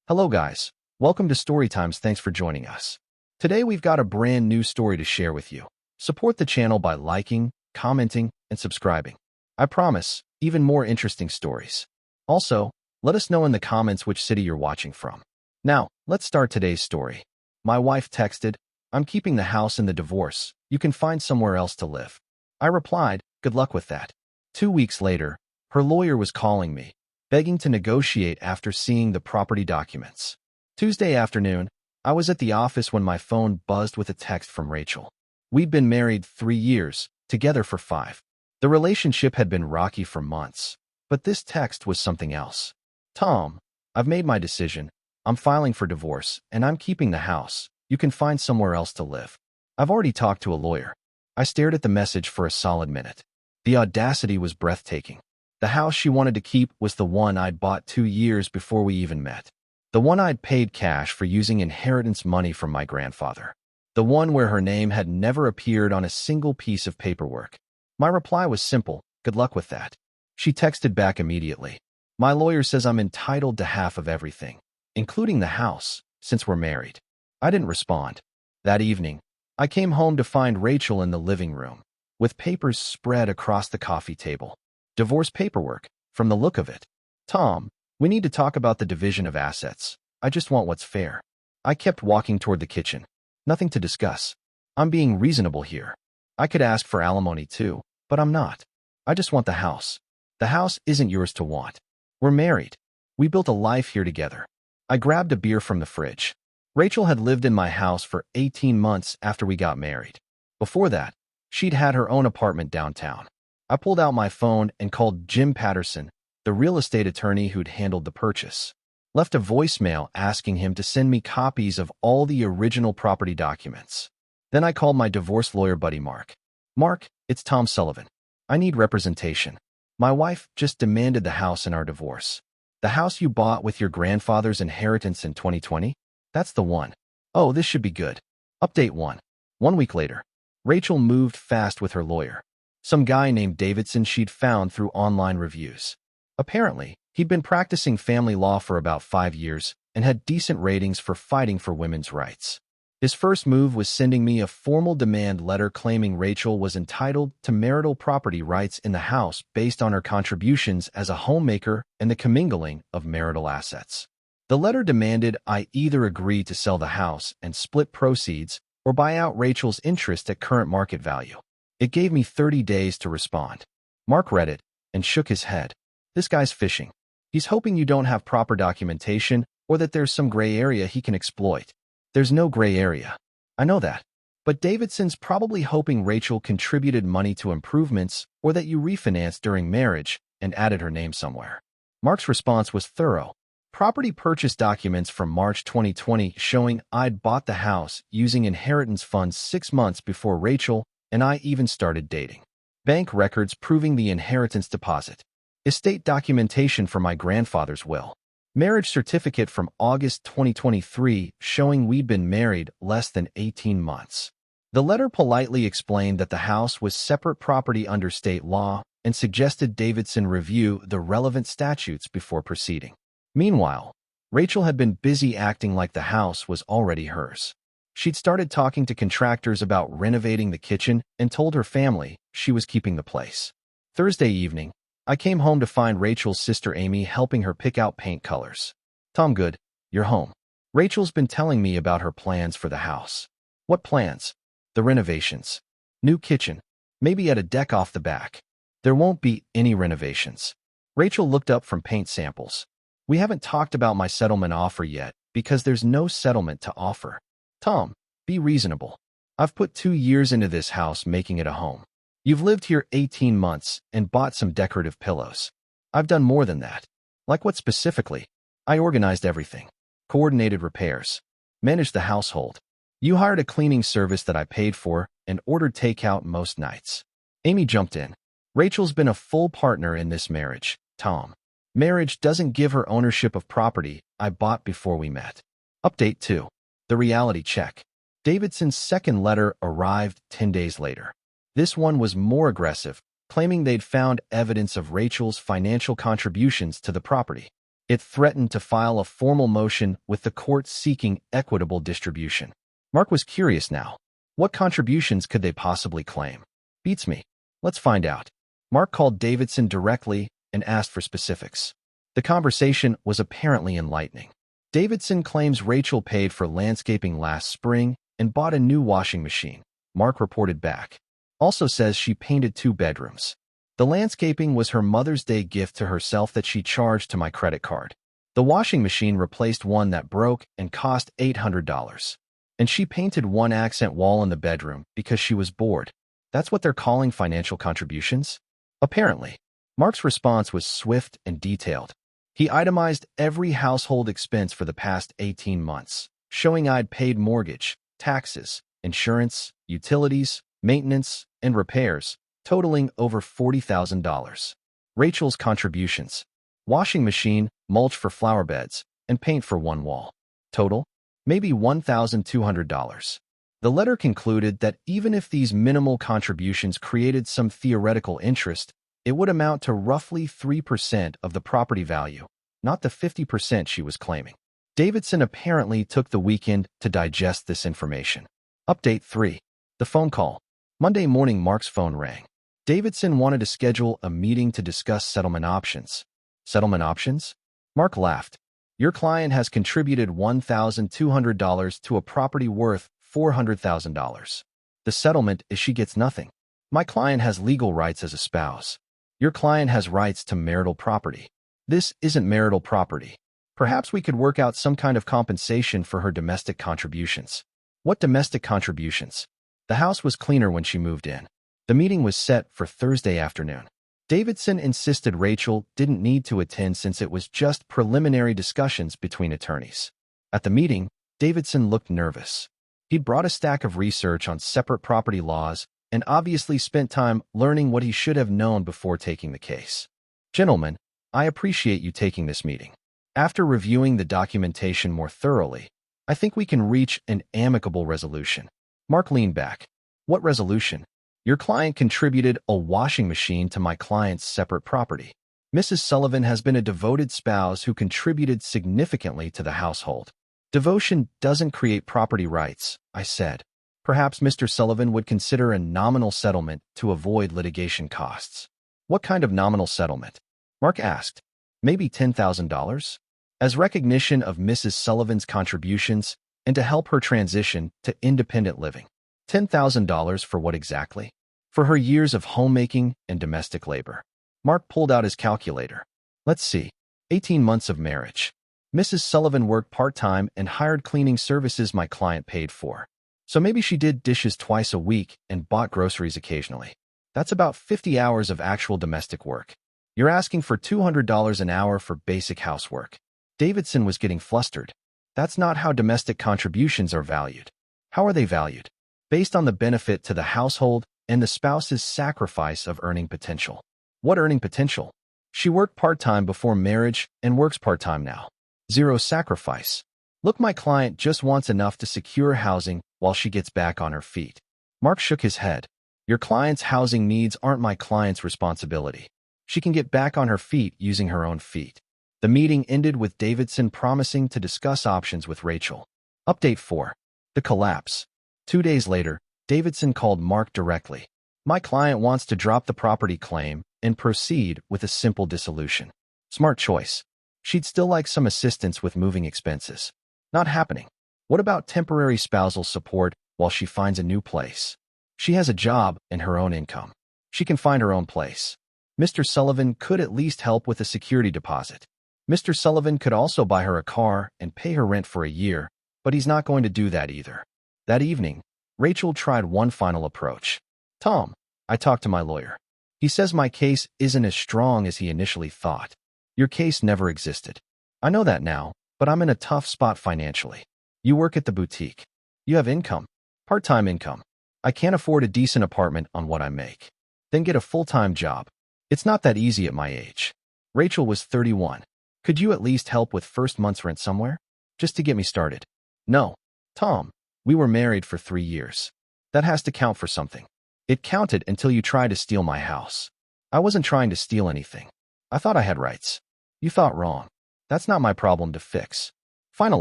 Hello guys, welcome to Storytimes. Thanks for joining us. Today we've got a brand new story to share with you. Support the channel by liking, commenting, and subscribing. I promise, even more interesting stories. Also, let us know in the comments which city you're watching from. Now, let's start today's story. My wife texted, "I'm keeping the house in the divorce. You can find somewhere else to live." I replied, "Good luck with that." 2 weeks later, her lawyer was calling me, begging to negotiate after seeing the property documents. Tuesday afternoon, I was at the office when my phone buzzed with a text from Rachel. We'd been married 3 years, together for 5. The relationship had been rocky for months, but this text was something else. "Tom, I've made my decision. I'm filing for divorce, and I'm keeping the house. You can find somewhere else to live. I've already talked to a lawyer." I stared at the message for a solid minute. The audacity was breathtaking. The house she wanted to keep was the one I'd bought 2 years before we even met. The one I'd paid cash for using inheritance money from my grandfather. The one where her name had never appeared on a single piece of paperwork. My reply was simple, "Good luck with that." She texted back immediately, "My lawyer says I'm entitled to half of everything, including the house, since we're married." I didn't respond. That evening, I came home to find Rachel in the living room, with papers spread across the coffee table. Divorce paperwork, from the look of it. "Tom, we need to talk about the division of assets. I just want what's fair." I kept walking toward the kitchen. "Nothing to discuss. I'm being reasonable here. I could ask for alimony too, but I'm not. I just want the house. The house isn't yours to want. We're married. We built a life here together." I grabbed a beer from the fridge. Rachel had lived in my house for 18 months after we got married. Before that, she'd had her own apartment downtown. I pulled out my phone and called Jim Patterson, the real estate attorney who'd handled the purchase. Left a voicemail asking him to send me copies of all the original property documents. Then I called my divorce lawyer buddy Mark. "Mark, it's Tom Sullivan. I need representation. My wife just demanded the house in our divorce. The house you bought with your grandfather's inheritance in 2020? That's the one. Oh, this should be good." Update 1. 1 week later, Rachel moved fast with her lawyer. Some guy named Davidson she'd found through online reviews. Apparently, he'd been practicing family law for about 5 years and had decent ratings for fighting for women's rights. His first move was sending me a formal demand letter claiming Rachel was entitled to marital property rights in the house based on her contributions as a homemaker and the commingling of marital assets. The letter demanded I either agree to sell the house and split proceeds or buy out Rachel's interest at current market value. It gave me 30 days to respond. Mark read it and shook his head. "This guy's fishing. He's hoping you don't have proper documentation or that there's some gray area he can exploit." "There's no gray area. I know that. But Davidson's probably hoping Rachel contributed money to improvements or that you refinanced during marriage and added her name somewhere." Mark's response was thorough. Property purchase documents from March 2020 showing I'd bought the house using inheritance funds 6 months before Rachel and I even started dating. Bank records proving the inheritance deposit. Estate documentation for my grandfather's will. Marriage certificate from August 2023 showing we'd been married less than 18 months. The letter politely explained that the house was separate property under state law and suggested Davidson review the relevant statutes before proceeding. Meanwhile, Rachel had been busy acting like the house was already hers. She'd started talking to contractors about renovating the kitchen and told her family she was keeping the place. Thursday evening, I came home to find Rachel's sister Amy helping her pick out paint colors. "Tom, good, you're home. Rachel's been telling me about her plans for the house." "What plans?" "The renovations. New kitchen, maybe add a deck off the back." "There won't be any renovations." Rachel looked up from paint samples. "We haven't talked about my settlement offer yet because there's no settlement to offer." "Tom, be reasonable. I've put 2 years into this house making it a home. You've lived here 18 months and bought some decorative pillows. I've done more than that." "Like what specifically?" "I organized everything. Coordinated repairs. Managed the household. You hired a cleaning service that I paid for and ordered takeout most nights." Amy jumped in. "Rachel's been a full partner in this marriage, Tom. Marriage doesn't give her ownership of property I bought before we met." Update 2. The reality check. Davidson's second letter arrived 10 days later. This one was more aggressive, claiming they'd found evidence of Rachel's financial contributions to the property. It threatened to file a formal motion with the court seeking equitable distribution. Mark was curious now. What contributions could they possibly claim? Beats me. Let's find out. Mark called Davidson directly and asked for specifics. The conversation was apparently enlightening. Davidson claims Rachel paid for landscaping last spring and bought a new washing machine. Mark reported back. Also says she painted 2 bedrooms. The landscaping was her Mother's Day gift to herself that she charged to my credit card. The washing machine replaced one that broke and cost $800. And she painted 1 accent wall in the bedroom because she was bored. That's what they're calling financial contributions? Apparently. Mark's response was swift and detailed. He itemized every household expense for the past 18 months, showing I'd paid mortgage, taxes, insurance, utilities, maintenance, and repairs, totaling over $40,000. Rachel's contributions: washing machine, mulch for flower beds, and paint for 1 wall. Total? Maybe $1,200. The letter concluded that even if these minimal contributions created some theoretical interest, it would amount to roughly 3% of the property value, not the 50% she was claiming. Davidson apparently took the weekend to digest this information. Update 3. The phone call. Monday morning, Mark's phone rang. Davidson wanted to schedule a meeting to discuss settlement options. Settlement options? Mark laughed. Your client has contributed $1,200 to a property worth $400,000. The settlement is she gets nothing. My client has legal rights as a spouse. Your client has rights to marital property. This isn't marital property. Perhaps we could work out some kind of compensation for her domestic contributions. What domestic contributions? The house was cleaner when she moved in. The meeting was set for Thursday afternoon. Davidson insisted Rachel didn't need to attend since it was just preliminary discussions between attorneys. At the meeting, Davidson looked nervous. He'd brought a stack of research on separate property laws and obviously spent time learning what he should have known before taking the case. Gentlemen, I appreciate you taking this meeting. After reviewing the documentation more thoroughly, I think we can reach an amicable resolution. Mark leaned back. What resolution? Your client contributed a washing machine to my client's separate property. Mrs. Sullivan has been a devoted spouse who contributed significantly to the household. Devotion doesn't create property rights, I said. Perhaps Mr. Sullivan would consider a nominal settlement to avoid litigation costs. What kind of nominal settlement? Mark asked. Maybe $10,000? As recognition of Mrs. Sullivan's contributions and to help her transition to independent living. $10,000 for what exactly? For her years of homemaking and domestic labor. Mark pulled out his calculator. Let's see. 18 months of marriage. Mrs. Sullivan worked part-time and hired cleaning services my client paid for. So maybe she did dishes twice a week and bought groceries occasionally. That's about 50 hours of actual domestic work. You're asking for $200 an hour for basic housework. Davidson was getting flustered. That's not how domestic contributions are valued. How are they valued? Based on the benefit to the household and the spouse's sacrifice of earning potential. What earning potential? She worked part-time before marriage and works part-time now. Zero sacrifice. Look, my client just wants enough to secure housing while she gets back on her feet. Mark shook his head. Your client's housing needs aren't my client's responsibility. She can get back on her feet using her own feet. The meeting ended with Davidson promising to discuss options with Rachel. Update 4. The collapse. 2 days later, Davidson called Mark directly. My client wants to drop the property claim and proceed with a simple dissolution. Smart choice. She'd still like some assistance with moving expenses. Not happening. What about temporary spousal support while she finds a new place? She has a job and her own income. She can find her own place. Mr. Sullivan could at least help with a security deposit. Mr. Sullivan could also buy her a car and pay her rent for a year, but he's not going to do that either. That evening, Rachel tried one final approach. Tom, I talked to my lawyer. He says my case isn't as strong as he initially thought. Your case never existed. I know that now, but I'm in a tough spot financially. You work at the boutique. You have income. Part-time income. I can't afford a decent apartment on what I make. Then get a full-time job. It's not that easy at my age. Rachel was 31. Could you at least help with first month's rent somewhere? Just to get me started. No. Tom, we were married for 3 years. That has to count for something. It counted until you tried to steal my house. I wasn't trying to steal anything. I thought I had rights. You thought wrong. That's not my problem to fix. Final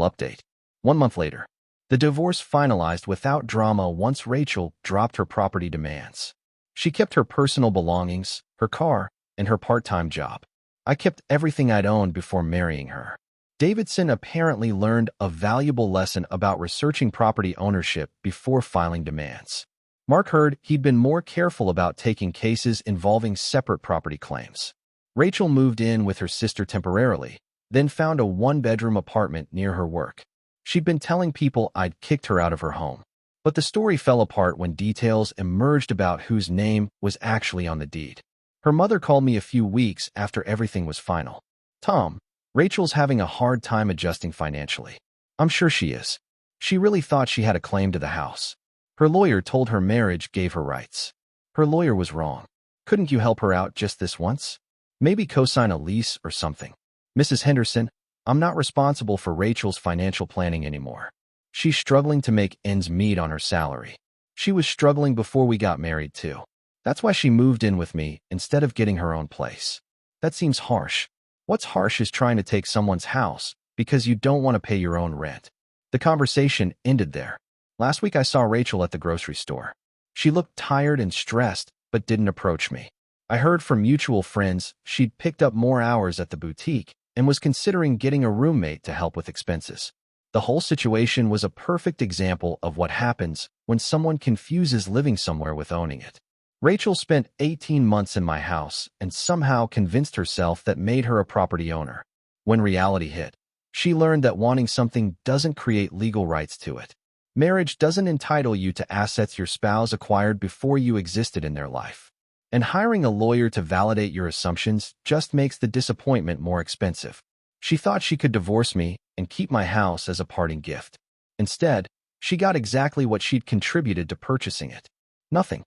update. 1 month later. The divorce finalized without drama once Rachel dropped her property demands. She kept her personal belongings, her car, and her part-time job. I kept everything I'd owned before marrying her. Davidson apparently learned a valuable lesson about researching property ownership before filing demands. Mark heard he'd been more careful about taking cases involving separate property claims. Rachel moved in with her sister temporarily, then found a one-bedroom apartment near her work. She'd been telling people I'd kicked her out of her home. But the story fell apart when details emerged about whose name was actually on the deed. Her mother called me a few weeks after everything was final. "Tom, Rachel's having a hard time adjusting financially." "I'm sure she is. She really thought she had a claim to the house. Her lawyer told her marriage gave her rights." "Her lawyer was wrong. Couldn't you help her out just this once? Maybe co-sign a lease or something?" "Mrs. Henderson, I'm not responsible for Rachel's financial planning anymore. She's struggling to make ends meet on her salary. She was struggling before we got married too. That's why she moved in with me instead of getting her own place." "That seems harsh." "What's harsh is trying to take someone's house because you don't want to pay your own rent." The conversation ended there. Last week I saw Rachel at the grocery store. She looked tired and stressed, but didn't approach me. I heard from mutual friends she'd picked up more hours at the boutique and was considering getting a roommate to help with expenses. The whole situation was a perfect example of what happens when someone confuses living somewhere with owning it. Rachel spent 18 months in my house and somehow convinced herself that made her a property owner. When reality hit, she learned that wanting something doesn't create legal rights to it. Marriage doesn't entitle you to assets your spouse acquired before you existed in their life. And hiring a lawyer to validate your assumptions just makes the disappointment more expensive. She thought she could divorce me and keep my house as a parting gift. Instead, she got exactly what she'd contributed to purchasing it: nothing.